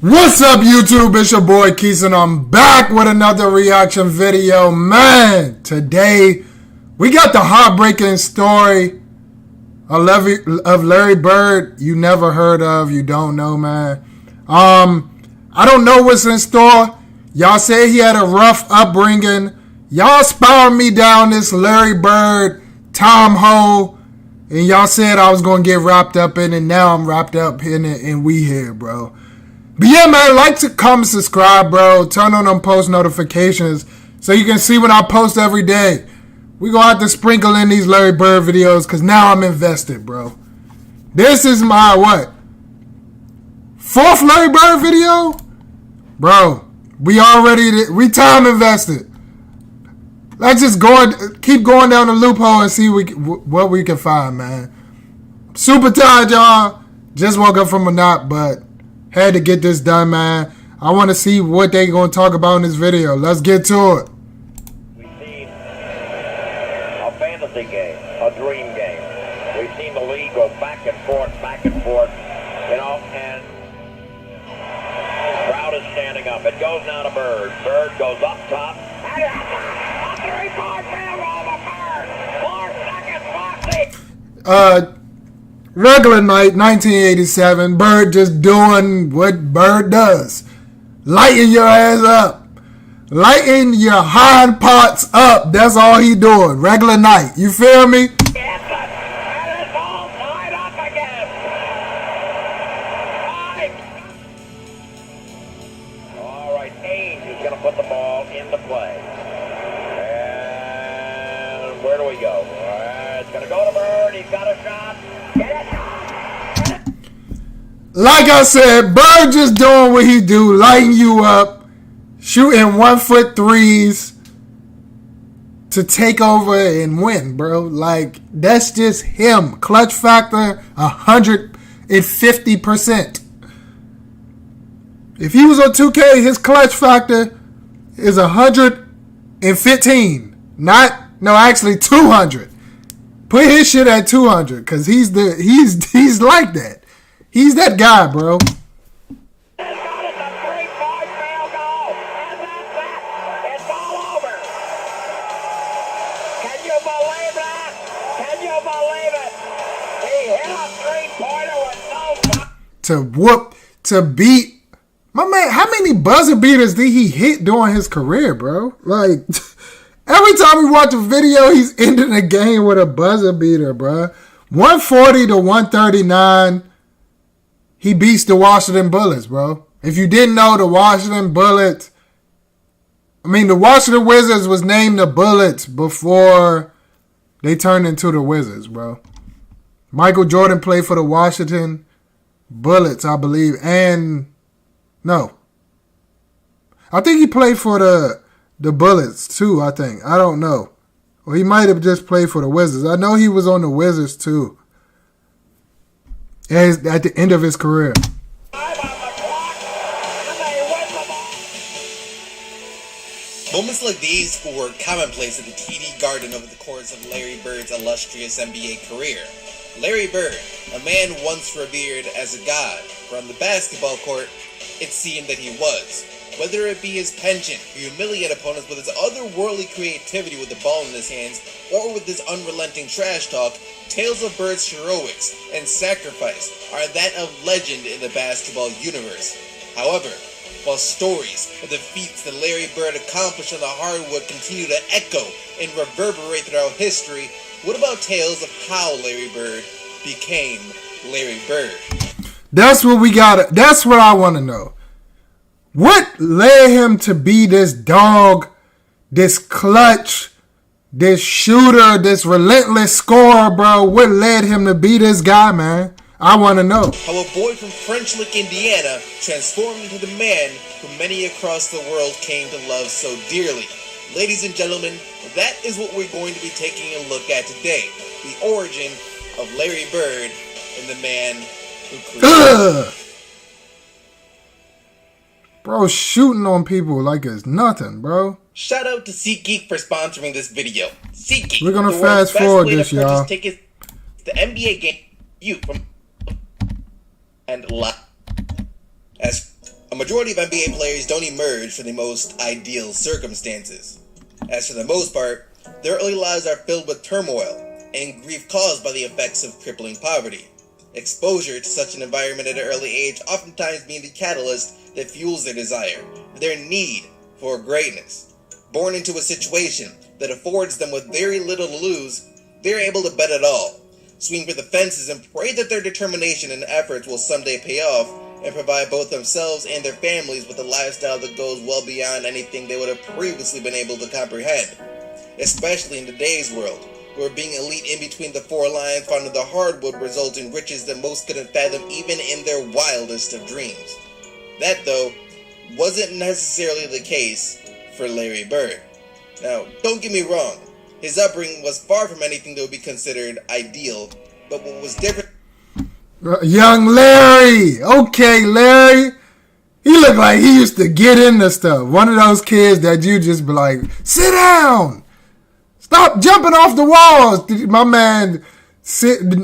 What's up, YouTube? It's your boy Keith, and I'm back with another reaction video. Man, today we got the heartbreaking story of Larry Bird. You never heard of, you don't know, man. I don't know what's in store. Y'all say he had a rough upbringing. Y'all spiraled me down this Larry Bird time hole, and y'all said I was gonna get wrapped up in it. Now I'm wrapped up in it, and we here, bro. But yeah, man, like to comment, subscribe, bro. Turn on them post notifications so you can see when I post every day. We gonna have to sprinkle in these Larry Bird videos because now I'm invested, bro. This is my, fourth Larry Bird video? Bro, we time invested. Let's just keep going down the loophole and see what we can find, man. Super tired, y'all. Just woke up from a nap, but had to get this done, man. I want to see what they going to talk about in this video. Let's get to it. We've seen a fantasy game, a dream game. We've seen the league go back and forth, you know, and crowd is standing up. It goes now to Bird. Bird goes up top. A 3-point field goal to Bird. 4 seconds, Foxy. Regular night, 1987. Bird just doing what Bird does. Lighting your ass up. Lighting your hind parts up. That's all he doing. Regular night. You feel me? Yes, and it's all tied up again. All right, Ainge is going to put the ball into play. And where do we go? It's going to go to Bird. He's got a shot. Like I said, Bird just doing what he do, lighting you up, shooting 1-foot threes to take over and win, bro. Like, that's just him. Clutch factor, 150%. If he was on 2K, his clutch factor is 115. Actually 200. Put his shit at 200, because he's like that. He's that guy, bro. It's got it, the 3-point field goal, and that's that. It's all over. Can you believe that? Can you believe it? He hit a 3-pointer with no... To beat... My man, how many buzzer beaters did he hit during his career, bro? Like, every time we watch a video, he's ending the game with a buzzer beater, bro. 140 to 139... He beats the Washington Bullets, bro. If you didn't know, the Washington Wizards was named the Bullets before they turned into the Wizards, bro. Michael Jordan played for the Washington Bullets, I believe. I think he played for the Bullets, too, I think. I don't know. Or he might have just played for the Wizards. I know he was on the Wizards, too. At the end of his career. Moments like these were commonplace at the TD Garden over the course of Larry Bird's illustrious NBA career. Larry Bird, a man once revered as a god, but on the basketball court, it seemed that he was. Whether it be his penchant to humiliate opponents with his otherworldly creativity with the ball in his hands, or with his unrelenting trash talk, tales of Bird's heroics and sacrifice are that of legend in the basketball universe. However, while stories of the feats that Larry Bird accomplished on the hardwood continue to echo and reverberate throughout history, what about tales of how Larry Bird became Larry Bird? That's what we got. That's what I want to know. What led him to be this dog, this clutch, this shooter, this relentless scorer, bro? What led him to be this guy, man? I want to know. How a boy from French Lick, Indiana, transformed into the man who many across the world came to love so dearly. Ladies and gentlemen, that is what we're going to be taking a look at today. The origin of Larry Bird and the man who created him. Bro, shooting on people like it's nothing, bro. Shout out to SeatGeek for sponsoring this video. SeatGeek. We're gonna fast forward this, y'all. Tickets to the NBA game you from and live as A majority of NBA players don't emerge from the most ideal circumstances. As for the most part, their early lives are filled with turmoil and grief caused by the effects of crippling poverty. Exposure to such an environment at an early age oftentimes being the catalyst that fuels their desire, their need for greatness. Born into a situation that affords them with very little to lose, they're able to bet it all, swing for the fences and pray that their determination and efforts will someday pay off and provide both themselves and their families with a lifestyle that goes well beyond anything they would have previously been able to comprehend. Especially in today's world, where being elite in between the four lines found in the hardwood results in riches that most couldn't fathom even in their wildest of dreams. That, though, wasn't necessarily the case for Larry Bird. Now, don't get me wrong, his upbringing was far from anything that would be considered ideal, but what was different... Young Larry! Okay, Larry! He looked like he used to get into stuff. One of those kids that you just be like, sit down! Stop jumping off the walls! My man,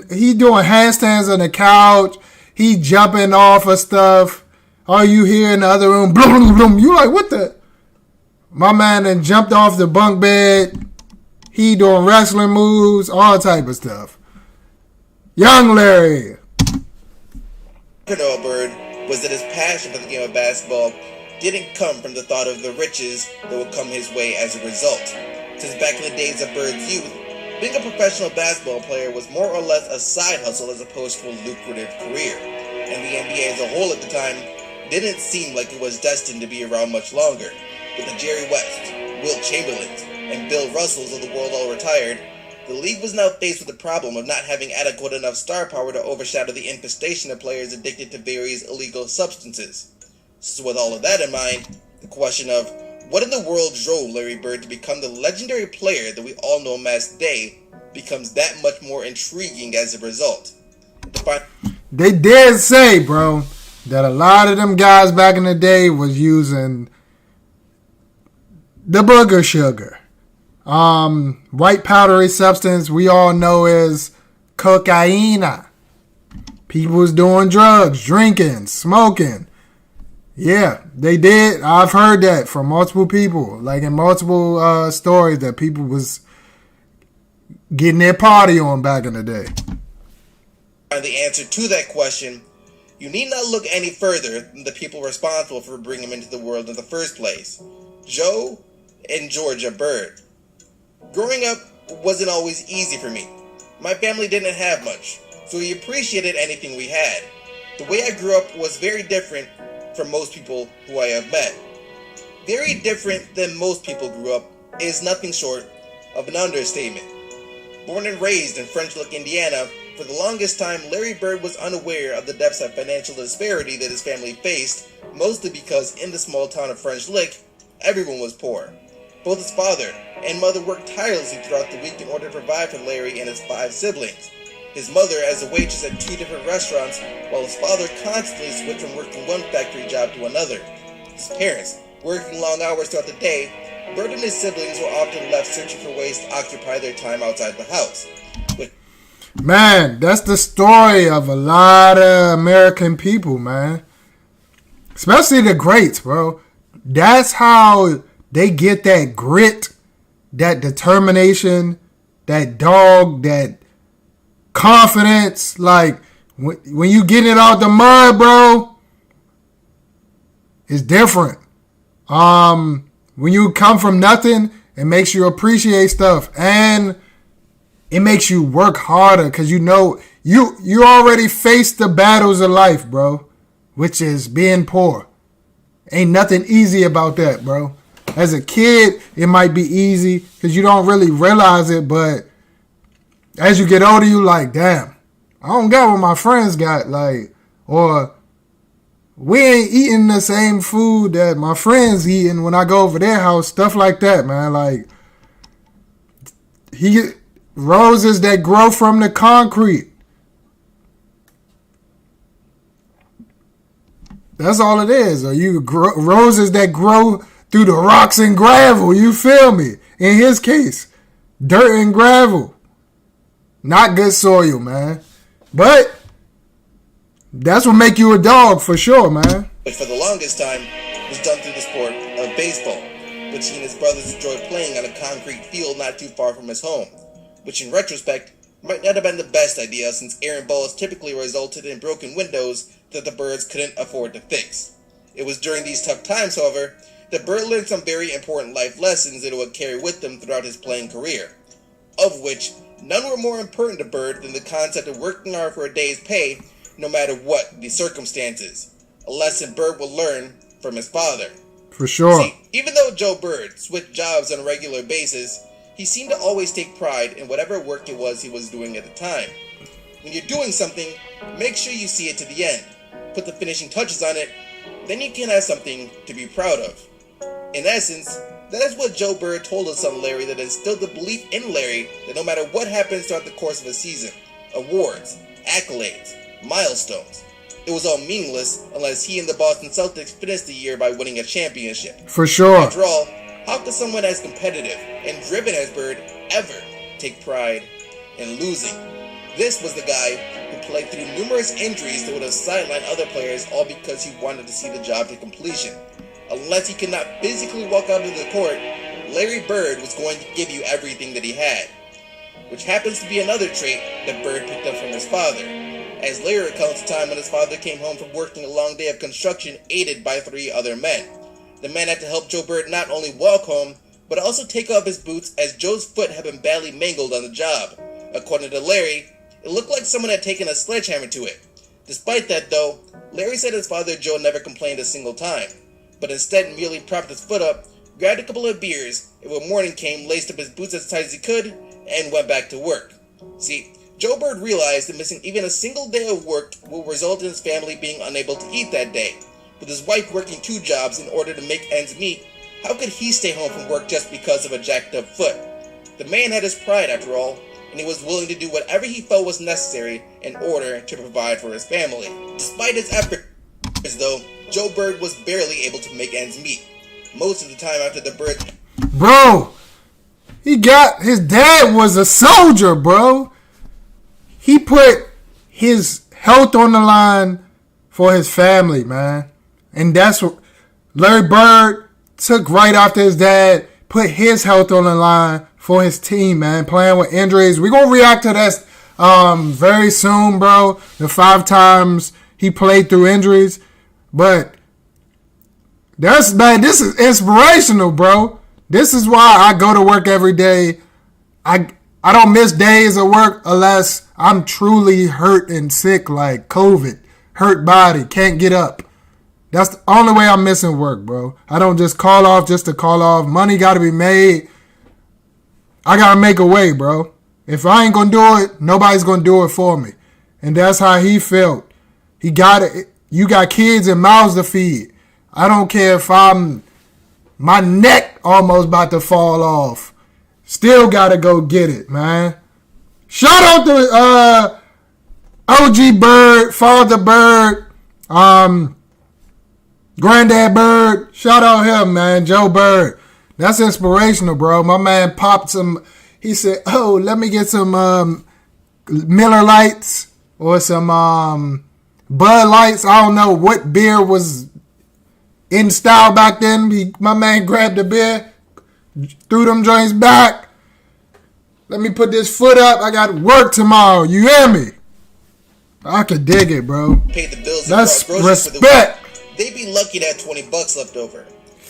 he doing handstands on the couch. He jumping off of stuff. All you hear in the other room, bloom, bloom, bloom. You like, what the... My man then jumped off the bunk bed. He doing wrestling moves, all type of stuff. Young Larry. Noah Bird was that his passion for the game of basketball didn't come from the thought of the riches that would come his way as a result. Since back in the days of Bird's youth, being a professional basketball player was more or less a side hustle as opposed to a lucrative career, and the NBA as a whole at the time didn't seem like it was destined to be around much longer. With the Jerry West, Wilt Chamberlains, and Bill Russells of the world all retired, the league was now faced with the problem of not having adequate enough star power to overshadow the infestation of players addicted to various illegal substances. So with all of that in mind, the question of what in the world drove Larry Bird to become the legendary player that we all know him as today becomes that much more intriguing as a result. They did say, bro, that a lot of them guys back in the day was using the booger sugar. White powdery substance we all know as cocaine. People was doing drugs, drinking, smoking. Yeah, they did. I've heard that from multiple people, like in multiple stories that people was getting their party on back in the day. The answer to that question, you need not look any further than the people responsible for bringing him into the world in the first place, Joe and Georgia Bird. Growing up wasn't always easy for me. My family didn't have much, so we appreciated anything we had. The way I grew up was very different from most people who I have met. Very different than most people grew up is nothing short of an understatement. Born and raised in French Lick, Indiana, for the longest time Larry Bird was unaware of the depths of financial disparity that his family faced, mostly because in the small town of French Lick, everyone was poor. Both his father and mother worked tirelessly throughout the week in order to provide for Larry and his 5 siblings. His mother as a waitress at 2 different restaurants, while his father constantly switched from working one factory job to another. His parents, working long hours throughout the day, Bird and his siblings were often left searching for ways to occupy their time outside the house. Man, that's the story of a lot of American people, man. Especially the greats, bro. That's how they get that grit, that determination, that dog, that confidence. Like, when you get it out the mud, bro, it's different. When you come from nothing, it makes you appreciate stuff. And it makes you work harder because you know you already faced the battles of life, bro, which is being poor. Ain't nothing easy about that, bro. As a kid, it might be easy because you don't really realize it, but as you get older, you like, damn, I don't got what my friends got, like, or we ain't eating the same food that my friends eating when I go over their house, stuff like that, man. Like, roses that grow from the concrete. That's all it is. Or roses that grow through the rocks and gravel. You feel me? In his case, dirt and gravel. Not good soil, man. But that's what make you a dog for sure, man. which for the longest time was done through the sport of baseball, which he and his brothers enjoyed playing on a concrete field not too far from his home, which in retrospect might not have been the best idea since errant balls typically resulted in broken windows that the Birds couldn't afford to fix. It was during these tough times, however, that Bird learned some very important life lessons that he would carry with him throughout his playing career, of which none were more important to Bird than the concept of working hard for a day's pay no matter what the circumstances, a lesson Bird would learn from his father. For sure. See, even though Joe Bird switched jobs on a regular basis, he seemed to always take pride in whatever work it was he was doing at the time. When you're doing something, make sure you see it to the end, put the finishing touches on it, then you can have something to be proud of. In essence, that is what Joe Bird told his son Larry that instilled the belief in Larry that no matter what happens throughout the course of a season, awards, accolades, milestones, it was all meaningless unless he and the Boston Celtics finished the year by winning a championship. For sure. After all, how could someone as competitive and driven as Bird ever take pride in losing? This was the guy who played through numerous injuries that would have sidelined other players all because he wanted to see the job to completion. Unless he could not physically walk out of the court, Larry Bird was going to give you everything that he had, which happens to be another trait that Bird picked up from his father, as Larry recounts a time when his father came home from working a long day of construction aided by 3 other men. The man had to help Joe Bird not only walk home, but also take off his boots as Joe's foot had been badly mangled on the job. According to Larry, it looked like someone had taken a sledgehammer to it. Despite that though, Larry said his father Joe never complained a single time, but instead merely propped his foot up, grabbed a couple of beers, and when morning came, laced up his boots as tight as he could, and went back to work. See, Joe Bird realized that missing even a single day of work will result in his family being unable to eat that day. With his wife working 2 jobs in order to make ends meet, how could he stay home from work just because of a jacked up foot? The man had his pride after all, and he was willing to do whatever he felt was necessary in order to provide for his family. Despite his efforts though, Joe Bird was barely able to make ends meet. Most of the time after the birth... Bro, his dad was a soldier, bro. He put his health on the line for his family, man. And that's what Larry Bird took right after his dad, put his health on the line for his team, man, playing with injuries. We're going to react to this very soon, bro. The 5 times he played through injuries. But this is inspirational, bro. This is why I go to work every day. I don't miss days of work unless I'm truly hurt and sick, like COVID. Hurt body, can't get up. That's the only way I'm missing work, bro. I don't just call off just to call off. Money got to be made. I got to make a way, bro. If I ain't going to do it, nobody's going to do it for me. And that's how he felt. He got it. You got kids and mouths to feed. I don't care if my neck almost about to fall off. Still got to go get it, man. Shout out to OG Bird, Father Bird, Granddad Bird. Shout out him, man. Joe Bird. That's inspirational, bro. My man popped some. He said, oh, let me get some Miller Lights or some Bud Lights. I don't know what beer was in style back then. My man grabbed the beer, threw them joints back. Let me put this foot up. I got work tomorrow. You hear me? I could dig it, bro. Paid the bills. That's respect. For the week. They'd be lucky to have $20 left over.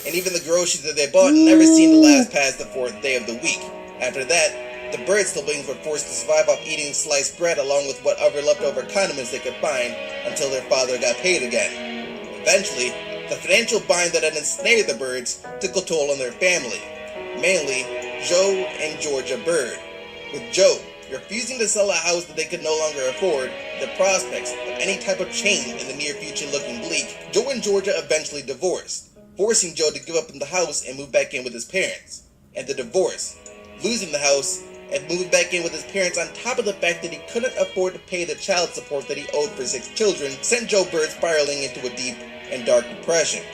And even the groceries that they bought never seemed to last past the 4th day of the week. After that, the Bird siblings were forced to survive off eating sliced bread along with whatever leftover condiments they could find until their father got paid again. Eventually, the financial bind that had ensnared the Birds took a toll on their family, mainly Joe and Georgia Bird. With Joe refusing to sell a house that they could no longer afford, the prospects of any type of change in the near future looking bleak, Joe and Georgia eventually divorced, forcing Joe to give up the house and move back in with his parents. And the divorce, losing the house, and moving back in with his parents on top of the fact that he couldn't afford to pay the child support that he owed for 6 children, sent Joe Bird spiraling into a deep and dark depression.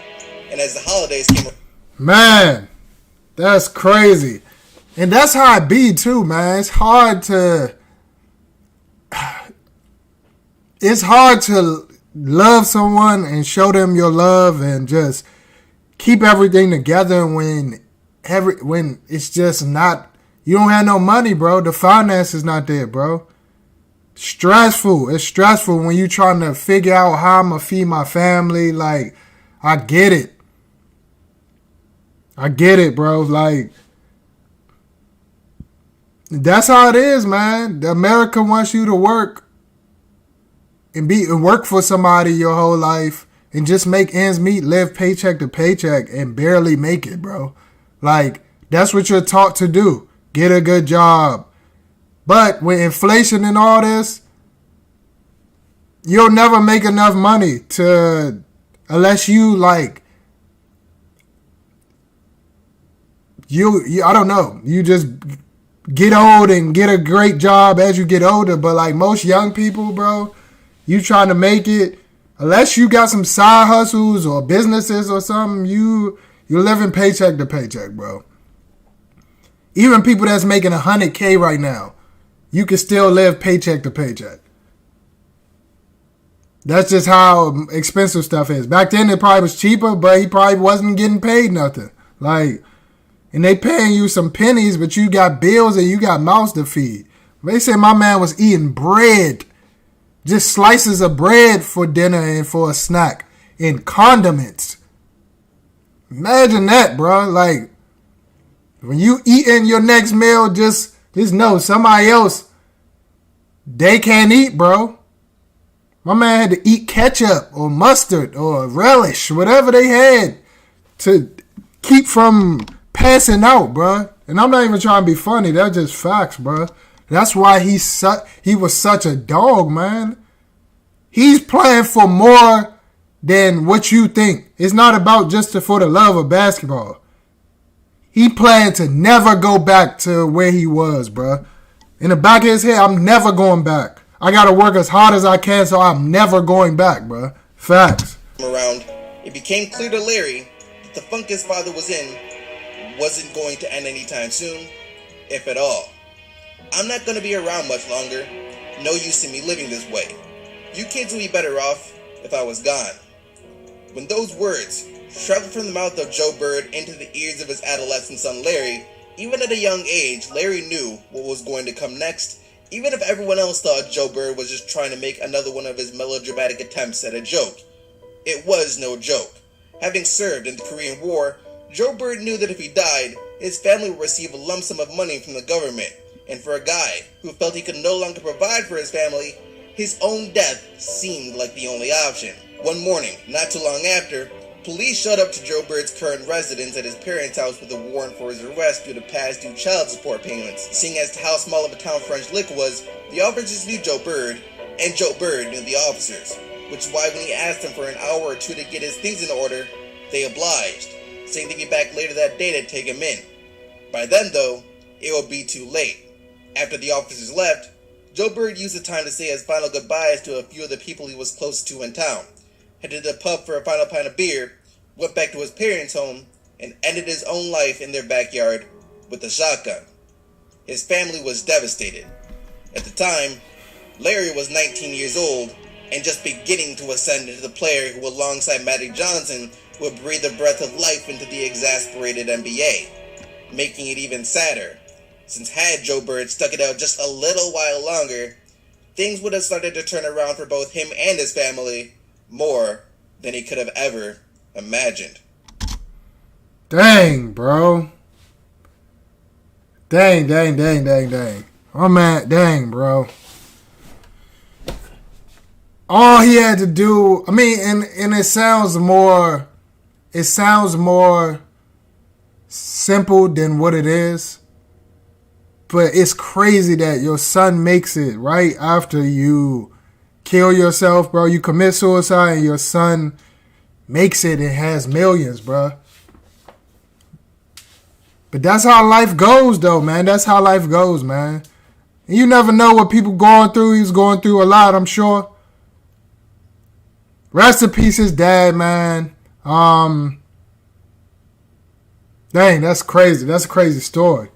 And as the holidays came... Man, that's crazy. And that's how it be too, man. It's hard to love someone and show them your love and just keep everything together when it's just not, you don't have no money, bro. The finance is not there, bro. Stressful. It's stressful when you trying to figure out how I'm going to feed my family. Like, I get it. I get it, bro. Like, that's how it is, man. America wants you to work and work for somebody your whole life and just make ends meet, live paycheck to paycheck and barely make it, bro. Like, that's what you're taught to do. Get a good job. But with inflation and all this, you'll never make enough money unless you like, I don't know. You just get old and get a great job as you get older. But like most young people, bro, you trying to make it, unless you got some side hustles or businesses or something, you're living paycheck to paycheck, bro. Even people that's making $100K right now, you can still live paycheck to paycheck. That's just how expensive stuff is. Back then it probably was cheaper, but he probably wasn't getting paid nothing. Like, and they paying you some pennies, but you got bills and you got mouths to feed. They say my man was eating bread, just slices of bread for dinner and for a snack, and condiments. Imagine that, bro. Like, when you eating your next meal, just know somebody else, they can't eat, bro. My man had to eat ketchup or mustard or relish, whatever they had to keep from passing out, bro. And I'm not even trying to be funny. That's just facts, bro. That's why he was such a dog, man. He's playing for more than what you think. It's not about just for the love of basketball. He planned to never go back to where he was, bro. In the back of his head, I'm never going back. I got to work as hard as I can, so I'm never going back, bro. Facts. Around, it became clear to Larry that the funk his father was in wasn't going to end anytime soon, if at all. I'm not going to be around much longer. No use in me living this way. You kids would be better off if I was gone. When those words traveled from the mouth of Joe Bird into the ears of his adolescent son Larry, even at a young age, Larry knew what was going to come next. Even if everyone else thought Joe Bird was just trying to make another one of his melodramatic attempts at a joke, it was no joke. Having served in the Korean War, Joe Bird knew that if he died, his family would receive a lump sum of money from the government, and for a guy who felt he could no longer provide for his family, his own death seemed like the only option. One morning, not too long after, police showed up to Joe Bird's current residence at his parents' house with a warrant for his arrest due to past due child support payments. Seeing as to how small of a town French Lick was, the officers knew Joe Bird, and Joe Bird knew the officers, which is why when he asked them for an hour or two to get his things in order, they obliged, saying they'd be back later that day to take him in. By then, though, it would be too late. After the officers left, Joe Bird used the time to say his final goodbyes to a few of the people he was close to in town, headed to the pub for a final pint of beer, went back to his parents' home, and ended his own life in their backyard with a shotgun. His family was devastated. At the time, Larry was 19 years old and just beginning to ascend into the player who, alongside Magic Johnson, would breathe a breath of life into the exasperated NBA, making it even sadder, since had Joe Bird stuck it out just a little while longer, things would have started to turn around for both him and his family more than he could have ever imagined. Dang, bro. Dang. Oh, man, dang, bro. All he had to do, I mean, and it sounds more simple than what it is. But it's crazy that your son makes it right after you kill yourself, bro. You commit suicide and your son makes it and has millions, bro. But that's how life goes, though, man. That's how life goes, man. And you never know what people going through. He's going through a lot, I'm sure. Rest in peace, his dad, man. Dang, that's crazy. That's a crazy story.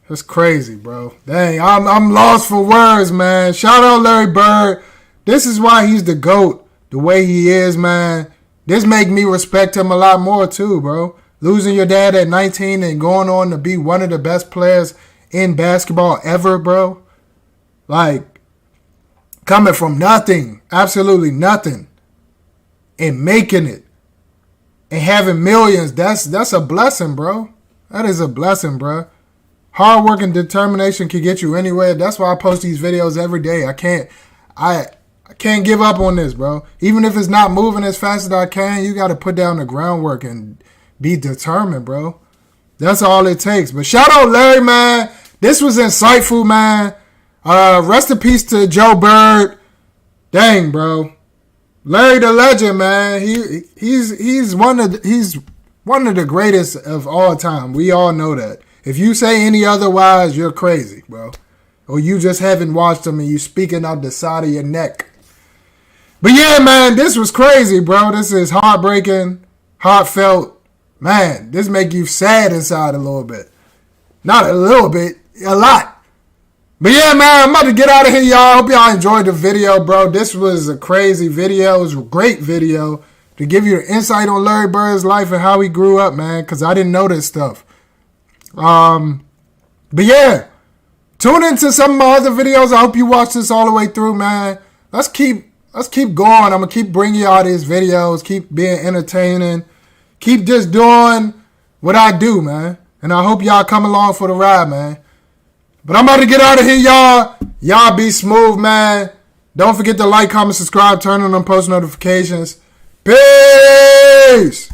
That's crazy, bro. Dang, I'm lost for words, man. Shout out Larry Bird. this is why he's the GOAT the way he is, man. This make me respect him a lot more too, bro. Losing your dad at 19 and going on to be one of the best players in basketball ever, bro. Like, coming from nothing, absolutely nothing, and making it, and having millions, that's a blessing, bro. That is a blessing, bro. Hard work and determination can get you anywhere. That's why I post these videos every day. I can't give up on this, bro. Even if it's not moving as fast as I can, you got to put down the groundwork and be determined, bro. That's all it takes. But shout out Larry, man. This was insightful, man. Rest in peace to Joe Bird. Dang, bro. Larry the legend, man. He's one of the greatest of all time. We all know that. If you say any otherwise, you're crazy, bro. Or you just haven't watched him and you speaking out the side of your neck. But yeah, man, this was crazy, bro. This is heartbreaking, heartfelt. Man, this make you sad inside a little bit. Not a little bit, a lot. But yeah, man, I'm about to get out of here, y'all. Hope y'all enjoyed the video, bro. This was a crazy video. It was a great video to give you an insight on Larry Bird's life and how he grew up, man, because I didn't know this stuff. But yeah, tune into some of my other videos. I hope you watch this all the way through, man. Let's keep going. I'm going to keep bringing y'all these videos, keep being entertaining, keep just doing what I do, man. And I hope y'all come along for the ride, man. But I'm about to get out of here, y'all. Y'all be smooth, man. Don't forget to like, comment, subscribe, turn on them post notifications. Peace!